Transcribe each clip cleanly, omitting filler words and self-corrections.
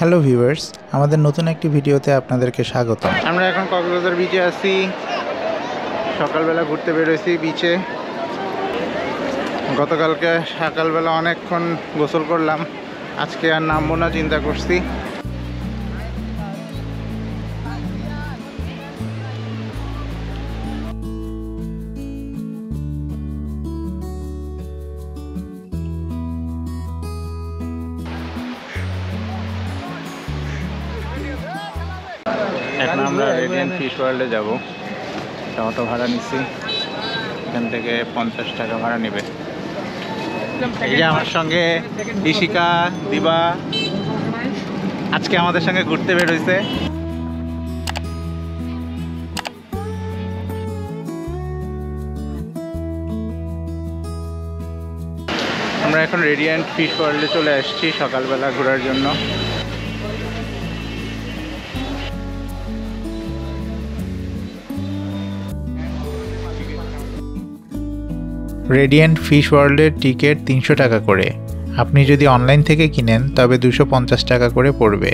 Hello viewers, আমাদের নতুন একটি ভিডিওতে আপনাদেরকে স্বাগত। আমরা এখন কক্সবাজার বিচে আছি। সকালবেলা ঘুরতে বেরোইছি বিচে। গতকালকে সকালবেলা অনেকক্ষণ গোসল করলাম, আজকে আর নামবো না চিন্তা করছি। এখন আমরা রেডিয়েন্ট ফিশ ওয়ার্ল্ডে যাব। অটো ভাড়া নিচ্ছি, এখান থেকে 50 টাকা ভাড়া নেবে। এই যে আমার সঙ্গে ইশিকা, দিবা আজকে আমাদের সঙ্গে ঘুরতে বেরোইছে। আমরা এখন রেডিয়েন্ট ফিশ ওয়ার্ল্ডে চলে আসছি সকালবেলা ঘোরার জন্য। রেডিয়েন্ট ফিশ ওয়ার্ল্ডের টিকিট 300 টাকা করে। আপনি যদি অনলাইন থেকে কিনেন তবে 250 টাকা করে পড়বে।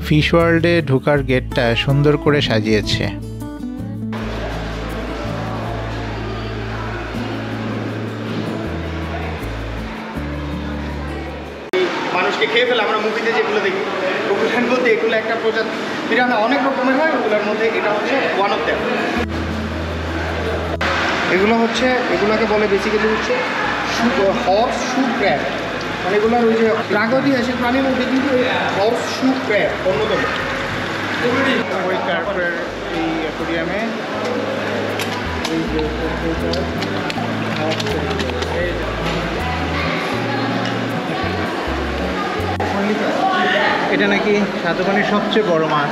ফিশ ওয়ার্ল্ডে ঢোকার গেটটা সুন্দর করে সাজিয়েছে। মানুষকে খেয়ে ফেলে আমরা মুভিতে যেগুলো দেখি, ওগুলোর মধ্যে এগুলো একটা প্রজাতি পিরানা অনেক রকমের হয়, ওগুলোর মধ্যে এটা হচ্ছে ওয়ান অফ দ্যাম। এগুলোকে বলে বেসিক্যালি হচ্ছে হর্স শু ক্র্যাব, মানে এগুলোর ওই যে প্রাগৈতিহাসিক প্রাণীর মধ্যে কিন্তু হর্স শু ক্র্যাব অন্যতম। ওই কার্পের এই অ্যাকোয়ারিয়ামে এটা নাকি সাতপানির সবচেয়ে বড় মাছ।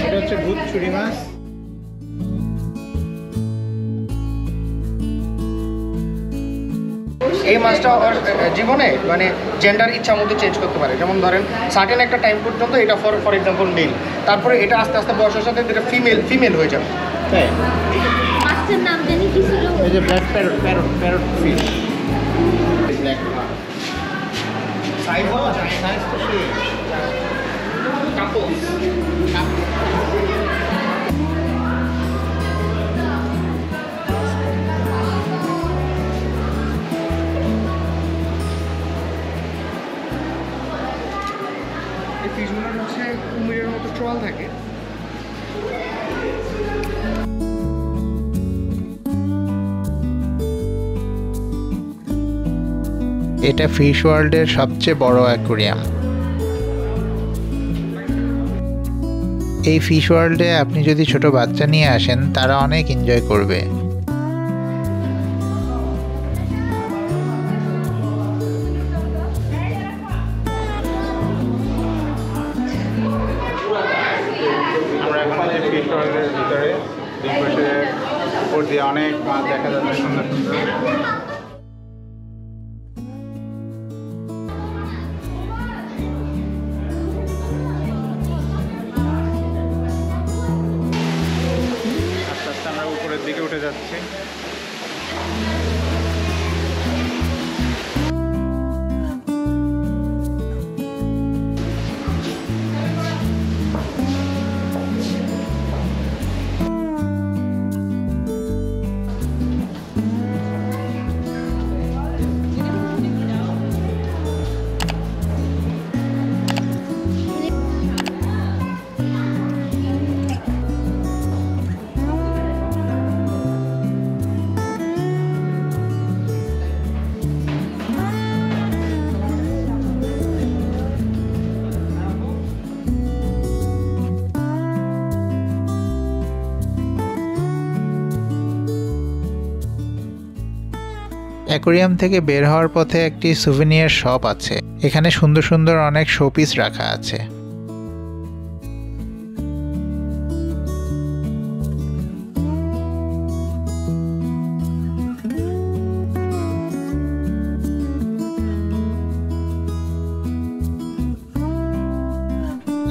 এটা হচ্ছে ভূত ছুরি মাছ। এই মাছটা জীবনে মানে জেন্ডার ইচ্ছা মতো চেঞ্জ করতে পারে। যেমন ধরেন সার্টেন একটা টাইম পর্যন্ত এটা ফর এক্সাম্পল মেল, তারপরে এটা আস্তে আস্তে বয়সের সাথে এটা ফিমেল হয়ে যাবে। হ্যাঁ, মাছের নাম জানি কি ছিল? এই যে black parrot fish. Black size তো সেই কাপল এই ফিশগুলোর হচ্ছে কুমিরের মতো ট্রল থাকে। এটা ফিশ ওয়ার্ল্ডের সবচেয়ে বড় অ্যাকোয়ারিয়াম। এই ফিশ ওয়ার্ল্ডে আপনি যদি ছোট বাচ্চা নিয়ে আসেন তারা অনেক এনজয় করবে। আমরা এখন ফিশ ওয়ার্ল্ডের ভিতরে দুই পাশে উপর দিয়ে অনেক মাছ দেখা যাচ্ছে, সুন্দর সুন্দর। আমরা উপরের দিকে উঠে যাচ্ছি। অ্যাকোয়ারিয়াম থেকে বের হওয়ার পথে একটি সুভেনিয়ার শপ আছে। এখানে সুন্দর সুন্দর অনেক শোপিস রাখা আছে।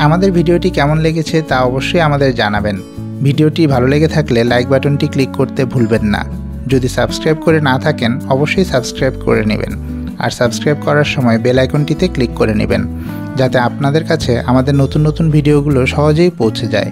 আমাদের ভিডিওটি কেমন লেগেছে তা অবশ্যই আমাদের জানাবেন। ভিডিওটি ভালো লেগে থাকলে লাইক বাটনটি ক্লিক করতে ভুলবেন না। যদি সাবস্ক্রাইব করে না থাকেন অবশ্যই সাবস্ক্রাইব করে নেবেন, আর সাবস্ক্রাইব করার সময় বেল আইকনটিতে ক্লিক করে নেবেন যাতে আপনাদের কাছে আমাদের নতুন নতুন ভিডিওগুলো সহজেই পৌঁছে যায়।